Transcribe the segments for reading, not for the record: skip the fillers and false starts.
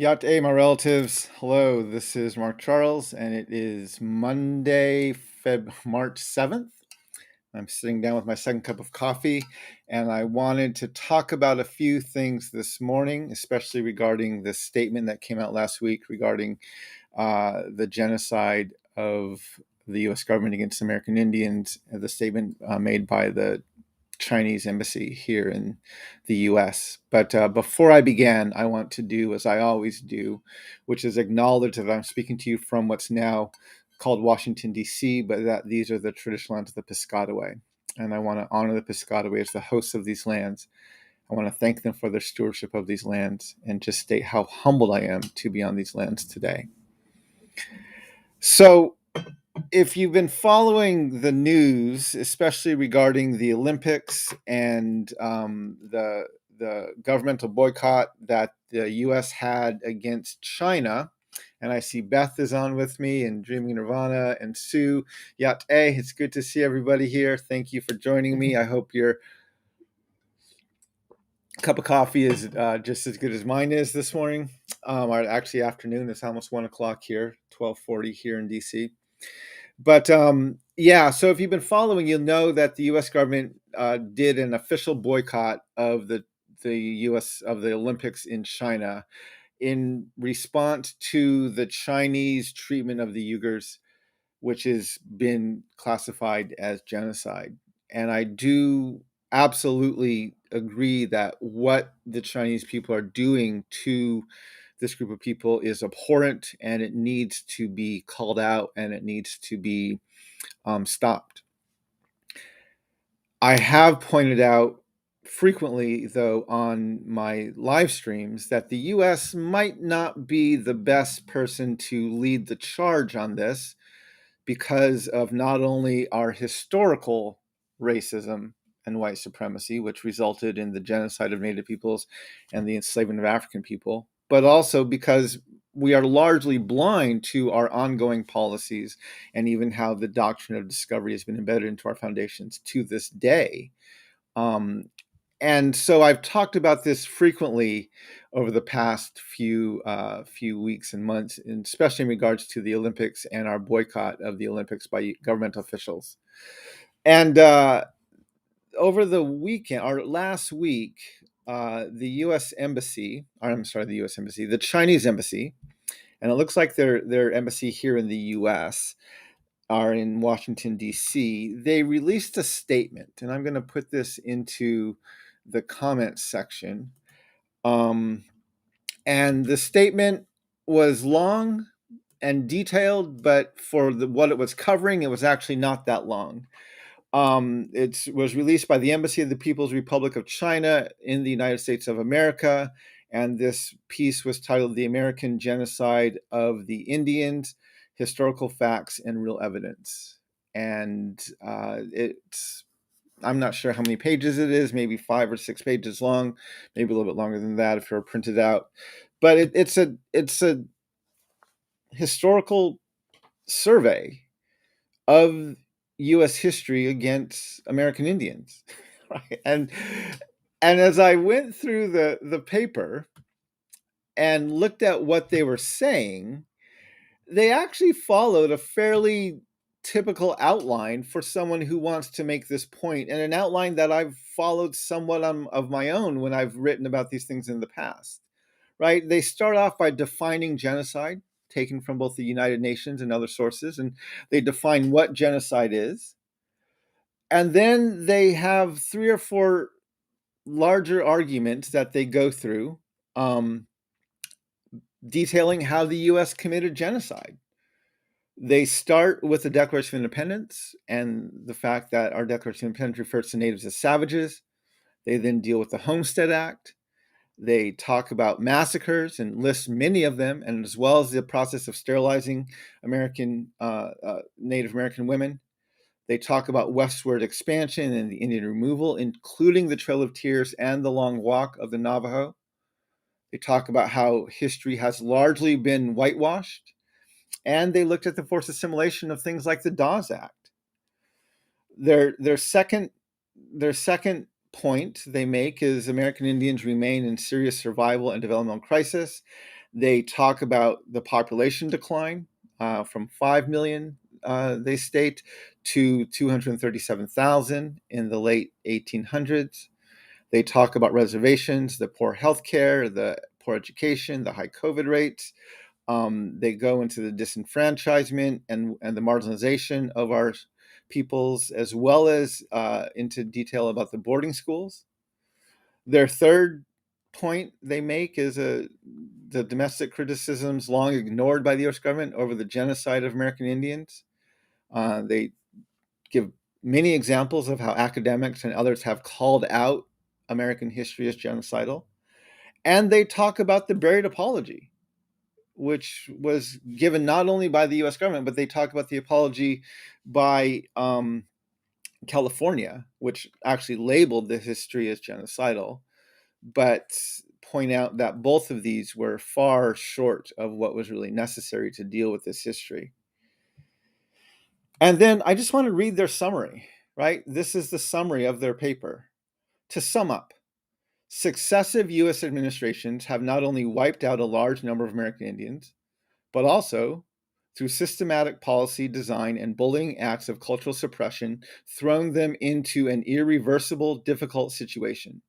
Yá'át'ééh, my relatives. Hello, this is Mark Charles, and it is Monday, March 7th. I'm sitting down with my second cup of coffee, and I wanted to talk about a few things this morning, especially regarding the statement that came out last week regarding the genocide of the U.S. government against American Indians, the statement made by the Chinese embassy here in the US. But before I began, I want to do as I always do, which is acknowledge that I'm speaking to you from what's now called Washington, D.C., but that these are the traditional lands of the Piscataway. And I want to honor the Piscataway as the hosts of these lands. I want to thank them for their stewardship of these lands and just state how humbled I am to be on these lands today. So, if you've been following the news, especially regarding the Olympics and the governmental boycott that the U.S. had against China, and I see Beth is on with me, and Dreaming Nirvana, and Sue. Yá'át'ééh, it's good to see everybody here. Thank you for joining me. I hope your cup of coffee is just as good as mine is this morning. Or actually, afternoon. It's almost 1 o'clock here, 12:40 here in DC. But yeah, so if you've been following, you'll know that the U.S. government did an official boycott of the U.S. of the Olympics in China in response to the Chinese treatment of the Uyghurs, which has been classified as genocide. And I do absolutely agree that what the Chinese people are doing to this group of people is abhorrent, and it needs to be called out, and it needs to be stopped. I have pointed out frequently, though, on my live streams that the US might not be the best person to lead the charge on this because of not only our historical racism and white supremacy, which resulted in the genocide of Native peoples and the enslavement of African people, but also because we are largely blind to our ongoing policies and even how the doctrine of discovery has been embedded into our foundations to this day. Um, and so I've talked about this frequently over the past few weeks and months, and especially in regards to the Olympics and our boycott of the Olympics by governmental officials. And over the weekend, or last week, the U.S. embassy, or I'm sorry, the U.S. embassy, the Chinese embassy, and it looks like their embassy here in the U.S. are in Washington, D.C., they released a statement, and I'm going to put this into the comments section. And the statement was long and detailed, but for what it was covering, it was actually not that long. It was released by the Embassy of the People's Republic of China in the United States of America, and this piece was titled "The American Genocide of the Indians: Historical Facts and Real Evidence." And I'm not sure how many pages it is, maybe 5 or 6 pages long, maybe a little bit longer than that if you're printed out. But it's a historical survey of U.S. history against American Indians, right? And as I went through the paper and looked at what they were saying, they actually followed a fairly typical outline for someone who wants to make this point, and an outline that I've followed somewhat of my own when I've written about these things in the past. Right? They start off by defining genocide, taken from both the United Nations and other sources, and they define what genocide is. And then they have 3 or 4 larger arguments that they go through, detailing how the U.S. committed genocide. They start with the Declaration of Independence and the fact that our Declaration of Independence refers to natives as savages. They then deal with the Homestead Act. They talk about massacres and list many of them, and as well as the process of sterilizing Native American women. They talk about westward expansion and the Indian removal, including the Trail of Tears and the Long Walk of the Navajo. They talk about how history has largely been whitewashed, and they looked at the forced assimilation of things like the Dawes Act. Their second point they make is American Indians remain in serious survival and developmental crisis. They talk about the population decline from 5 million, they state, to 237,000 in the late 1800s. They talk about reservations, the poor healthcare, the poor education, the high COVID rates. They go into the disenfranchisement and the marginalization of our peoples, as well as into detail about the boarding schools. Their third point they make is the domestic criticisms long ignored by the U.S. government over the genocide of American Indians. They give many examples of how academics and others have called out American history as genocidal. And they talk about the buried apology, which was given not only by the U.S. government, but they talk about the apology by California, which actually labeled the history as genocidal, but point out that both of these were far short of what was really necessary to deal with this history. And then I just want to read their summary, right? This is the summary of their paper. To sum up, successive U.S. administrations have not only wiped out a large number of American Indians, but also, through systematic policy design and bullying acts of cultural suppression, thrown them into an irreversible, difficult situation.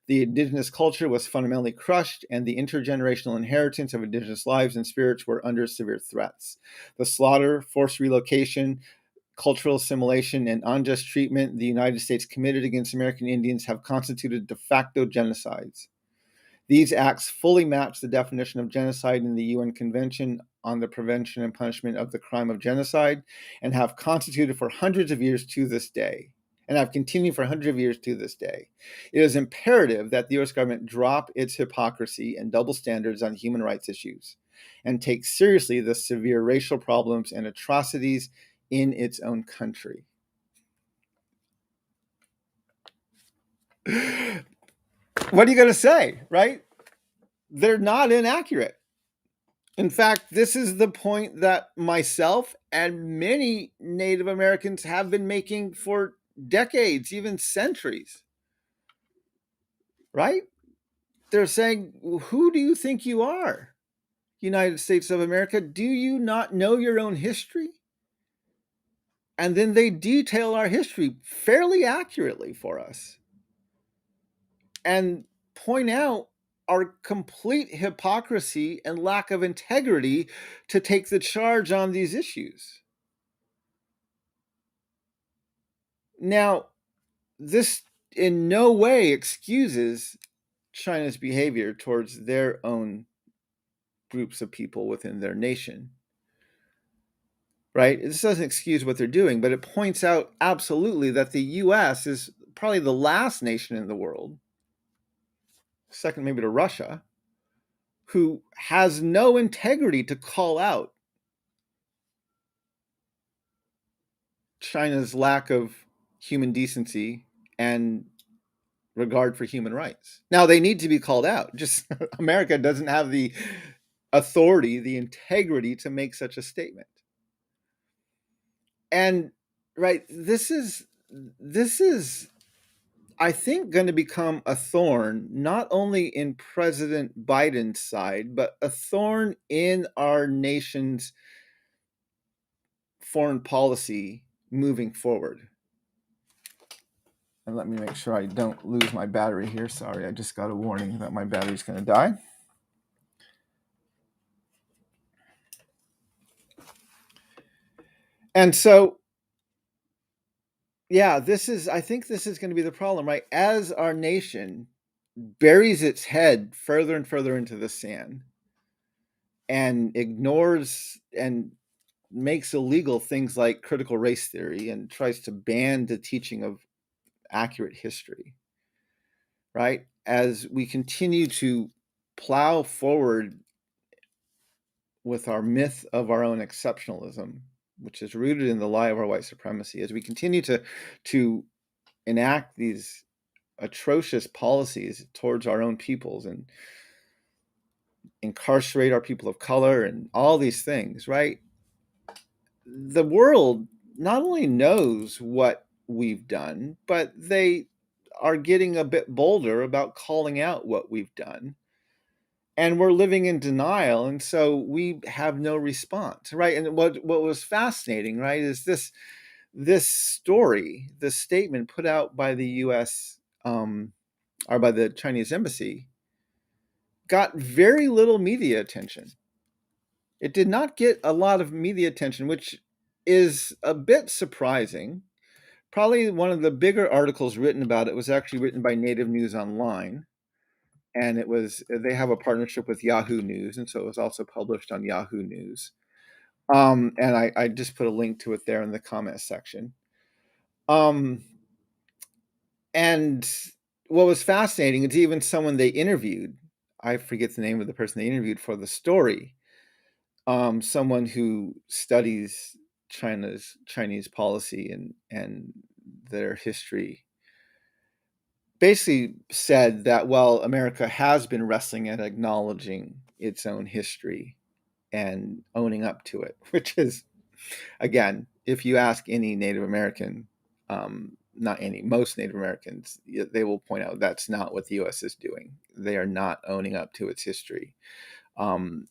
The indigenous culture was fundamentally crushed, and the intergenerational inheritance of indigenous lives and spirits were under severe threats. The slaughter, forced relocation, cultural assimilation, and unjust treatment the United States committed against American Indians have constituted de facto genocides. These acts fully match the definition of genocide in the UN Convention on the Prevention and Punishment of the Crime of Genocide, and have constituted for hundreds of years to this day, and have continued for hundreds of years to this day. It is imperative that the U.S. government drop its hypocrisy and double standards on human rights issues, and take seriously the severe racial problems and atrocities in its own country. What are you going to say, right? They're not inaccurate. In fact, this is the point that myself and many Native Americans have been making for decades, even centuries, right? They're saying, who do you think you are, United States of America? Do you not know your own history? And then they detail our history fairly accurately for us and point out our complete hypocrisy and lack of integrity to take the charge on these issues. Now, this in no way excuses China's behavior towards their own groups of people within their nation, right? This doesn't excuse what they're doing, but it points out absolutely that the U.S. is probably the last nation in the world, second maybe to Russia, who has no integrity to call out China's lack of human decency and regard for human rights. Now, they need to be called out. Just America doesn't have the authority, the integrity to make such a statement. And right, this is I think going to become a thorn not only in President Biden's side, but a thorn in our nation's foreign policy moving forward. And let me make sure I don't lose my battery here. Sorry, I just got a warning that my battery's going to die. And so, yeah, I think this is going to be the problem, right? As our nation buries its head further and further into the sand and ignores and makes illegal things like critical race theory and tries to ban the teaching of accurate history, right? As we continue to plow forward with our myth of our own exceptionalism, which is rooted in the lie of our white supremacy, as we continue to enact these atrocious policies towards our own peoples and incarcerate our people of color and all these things, right? The world not only knows what we've done, but they are getting a bit bolder about calling out what we've done. and we're living in denial, and so we have no response, right? And what was fascinating, right, is this story, this statement put out by the U.S. Or by the Chinese embassy, got very little media attention. It did not get a lot of media attention, which is a bit surprising. Probably one of the bigger articles written about it was actually written by Native News Online, and it was they have a partnership with Yahoo News, and so it was also published on Yahoo News. And I just put a link to it there in the comment section. Um, and what was fascinating is even someone they interviewed, I forget the name of the person they interviewed for the story, someone who studies Chinese policy and their history, basically said that, well, America has been wrestling at acknowledging its own history and owning up to it, which is, again, if you ask any Native American, not any, most Native Americans, they will point out that's not what the U.S. is doing. They are not owning up to its history.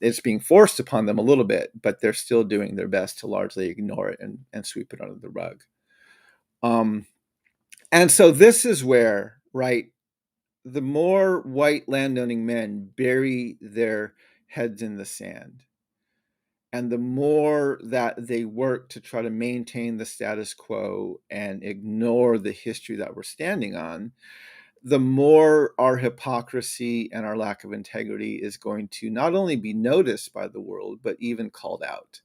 It's being forced upon them a little bit, but they're still doing their best to largely ignore it and sweep it under the rug. And so this is where, right, the more white landowning men bury their heads in the sand, and the more that they work to try to maintain the status quo and ignore the history that we're standing on, the more our hypocrisy and our lack of integrity is going to not only be noticed by the world, but even called out.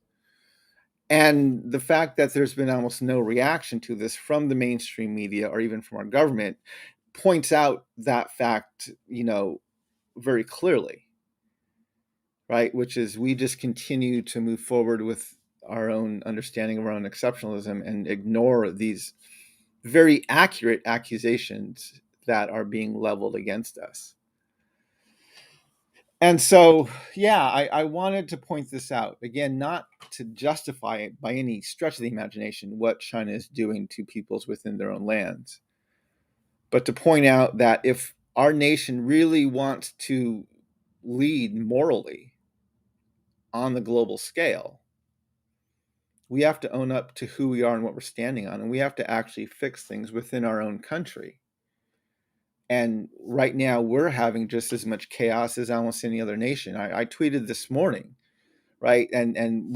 And the fact that there's been almost no reaction to this from the mainstream media or even from our government points out that fact, very clearly, right? Which is we just continue to move forward with our own understanding of our own exceptionalism and ignore these very accurate accusations that are being leveled against us. And so, yeah, I wanted to point this out. Again, not to justify it by any stretch of the imagination what China is doing to peoples within their own lands, but to point out that if our nation really wants to lead morally on the global scale, we have to own up to who we are and what we're standing on, and we have to actually fix things within our own country. And right now, we're having just as much chaos as almost any other nation. I tweeted this morning, right? And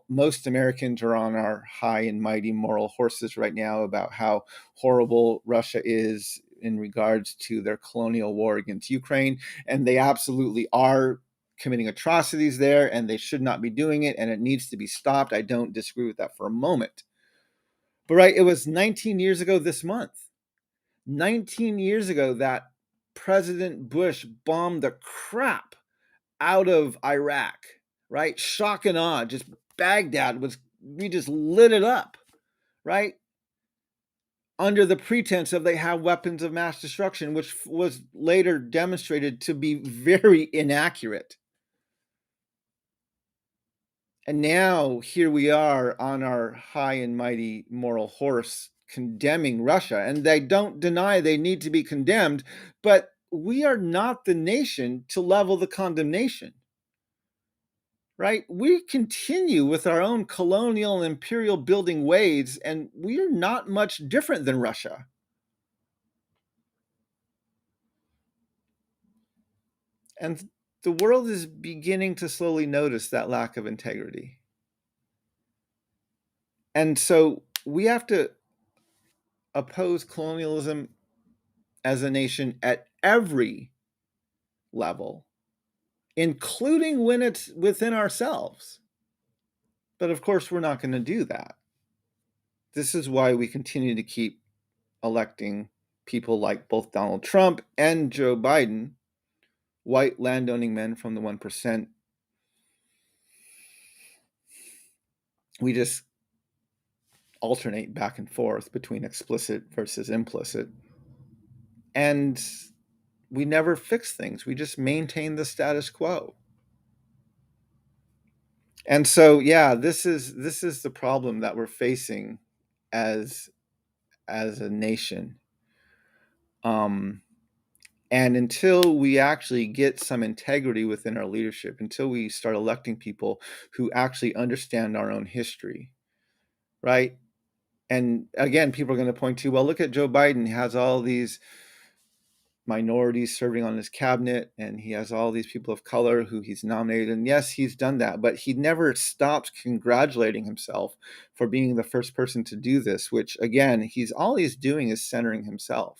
most Americans are on our high and mighty moral horses right now about how horrible Russia is in regards to their colonial war against Ukraine. And they absolutely are committing atrocities there, and they should not be doing it, and it needs to be stopped. I don't disagree with that for a moment. But right, it was 19 years ago this month, 19 years ago that President Bush bombed the crap out of Iraq, right? Shock and awe. Just Baghdad we just lit it up, right? Under the pretense of they have weapons of mass destruction, which was later demonstrated to be very inaccurate. And now here we are on our high and mighty moral horse condemning Russia. And they don't deny they need to be condemned, but we are not the nation to level the condemnation. Right? We continue with our own colonial and imperial building ways, and we are not much different than Russia. And the world is beginning to slowly notice that lack of integrity. And so we have to oppose colonialism as a nation at every level, including when it's within ourselves. But of course, we're not going to do that. This is why we continue to keep electing people like both Donald Trump and Joe Biden, white landowning men from the 1%. We just alternate back and forth between explicit versus implicit. And we never fix things. We just maintain the status quo. And so, yeah, this is the problem that we're facing as a nation. And until we actually get some integrity within our leadership, until we start electing people who actually understand our own history, right? And again, people are going to point to, well, look at Joe Biden. He has all these minorities serving on his cabinet, and he has all these people of color who he's nominated. And yes, he's done that, but he never stops congratulating himself for being the first person to do this, which again, he's doing is centering himself,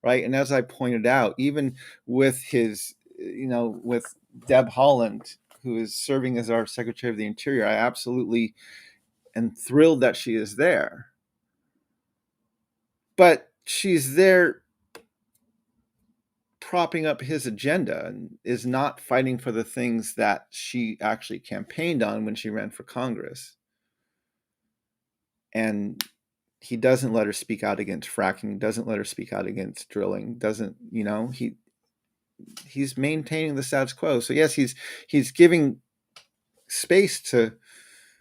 right? And as I pointed out, even with with Deb Haaland, who is serving as our Secretary of the Interior, I absolutely am thrilled that she is there. But she's there propping up his agenda and is not fighting for the things that she actually campaigned on when she ran for Congress. And he doesn't let her speak out against fracking, doesn't let her speak out against drilling, doesn't, he's maintaining the status quo. So yes, he's giving space to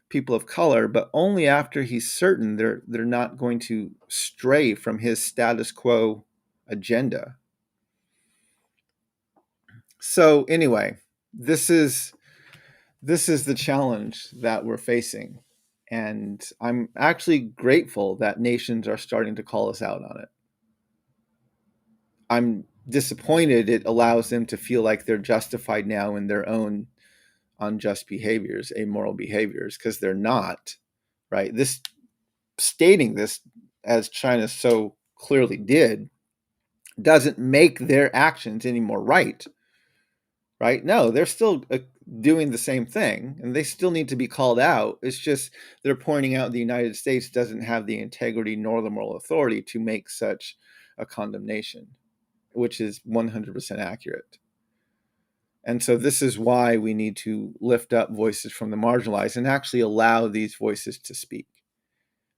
people of color, but only after he's certain they're not going to stray from his status quo agenda. So anyway, this is the challenge that we're facing. And I'm actually grateful that nations are starting to call us out on it. I'm disappointed it allows them to feel like they're justified now in their own unjust behaviors, amoral behaviors, because they're not, right? This stating this, as China so clearly did, doesn't make their actions any more right. Right? No, they're still doing the same thing, and they still need to be called out. It's just they're pointing out the United States doesn't have the integrity nor the moral authority to make such a condemnation, which is 100% accurate. And so this is why we need to lift up voices from the marginalized and actually allow these voices to speak.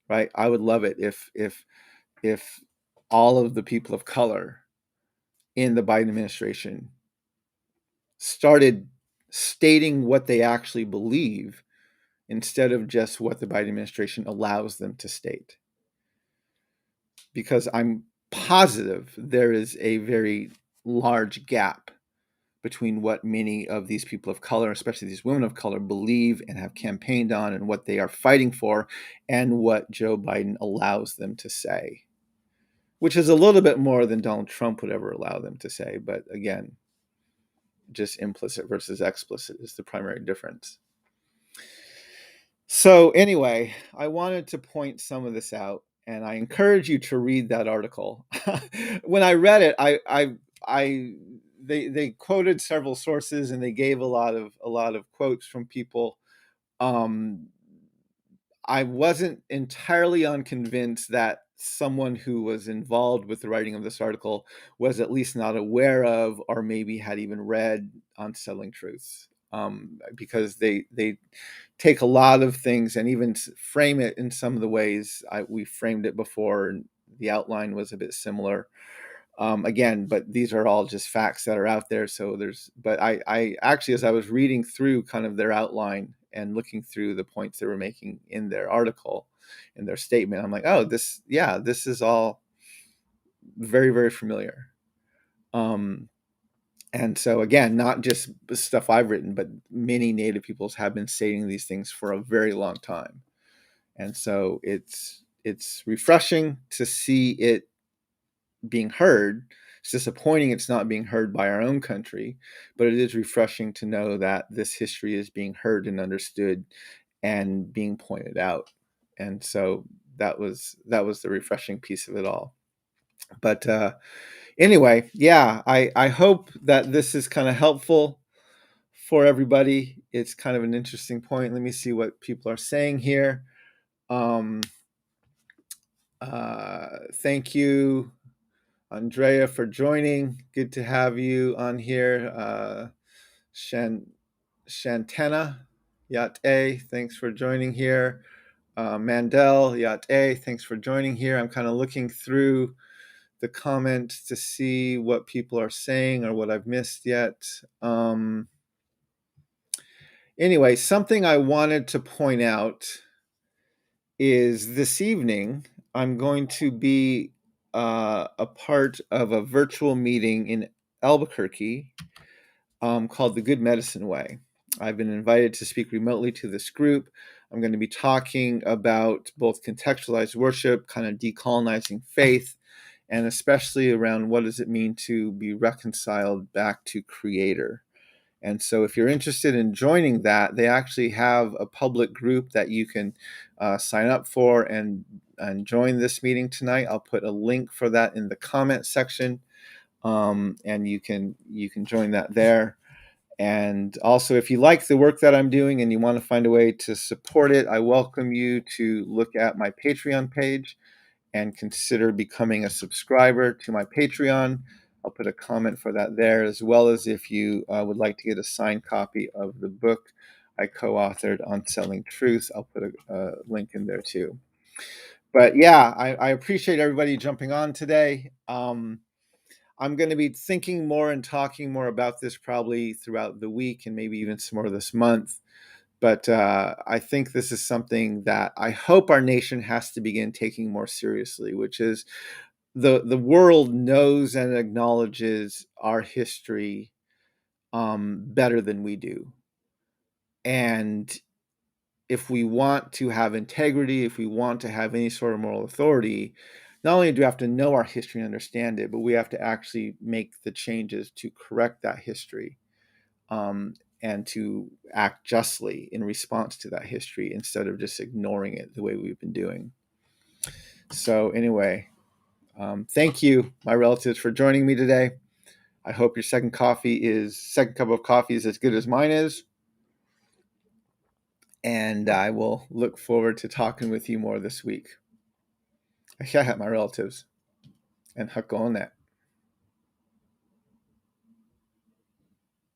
Right? I would love it if all of the people of color in the Biden administration started stating what they actually believe instead of just what the Biden administration allows them to state. Because I'm positive there is a very large gap between what many of these people of color, especially these women of color, believe and have campaigned on and what they are fighting for and what Joe Biden allows them to say, which is a little bit more than Donald Trump would ever allow them to say. But again, just implicit versus explicit is the primary difference. So anyway, I wanted to point some of this out, and I encourage you to read that article. When I read it, they quoted several sources, and they gave a lot of quotes from people. I wasn't entirely unconvinced that someone who was involved with the writing of this article was at least not aware of, or maybe had even read Unsettling Truths, because they take a lot of things and even frame it in some of the ways we framed it before, and the outline was a bit similar. Again, but these are all just facts that are out there. So but I actually, as I was reading through kind of their outline and looking through the points they were making in their article, in their statement, I'm like, oh, this is all very, very familiar. And so again, not just the stuff I've written, but many Native peoples have been stating these things for a very long time. And so it's refreshing to see it being heard. It's disappointing it's not being heard by our own country, but it is refreshing to know that this history is being heard and understood and being pointed out. And so that was the refreshing piece of it all. But anyway, yeah, I hope that this is kind of helpful for everybody. It's kind of an interesting point. Let me see what people are saying here. Thank you, Andrea, for joining. Good to have you on here. Shantana, Yá'át'ééh, thanks for joining here. Mandel, Yá'át'ééh, thanks for joining here. I'm kind of looking through the comments to see what people are saying or what I've missed yet. Anyway, something I wanted to point out is this evening I'm going to be a part of a virtual meeting in Albuquerque called the Good Medicine Way. I've been invited to speak remotely to this group. I'm going to be talking about both contextualized worship, kind of decolonizing faith, and especially around what does it mean to be reconciled back to Creator. And so, if you're interested in joining that, they actually have a public group that you can sign up for and join this meeting tonight. I'll put a link for that in the comment section, and you can join that there. And also, if you like the work that I'm doing and you want to find a way to support it, I welcome you to look at my Patreon page and consider becoming a subscriber to my Patreon. I'll put a comment for that there, as well as if you would like to get a signed copy of the book I co-authored on selling truth. I'll put a link in there too. But yeah, I appreciate everybody jumping on today. I'm going to be thinking more and talking more about this probably throughout the week and maybe even some more this month. But I think this is something that I hope our nation has to begin taking more seriously, which is the world knows and acknowledges our history better than we do. And if we want to have integrity, if we want to have any sort of moral authority, not only do we have to know our history and understand it, but we have to actually make the changes to correct that history, and to act justly in response to that history instead of just ignoring it the way we've been doing. So anyway, thank you, my relatives, for joining me today. I hope your second cup of coffee is as good as mine is. And I will look forward to talking with you more this week. Yeah, my relatives. And Hakone.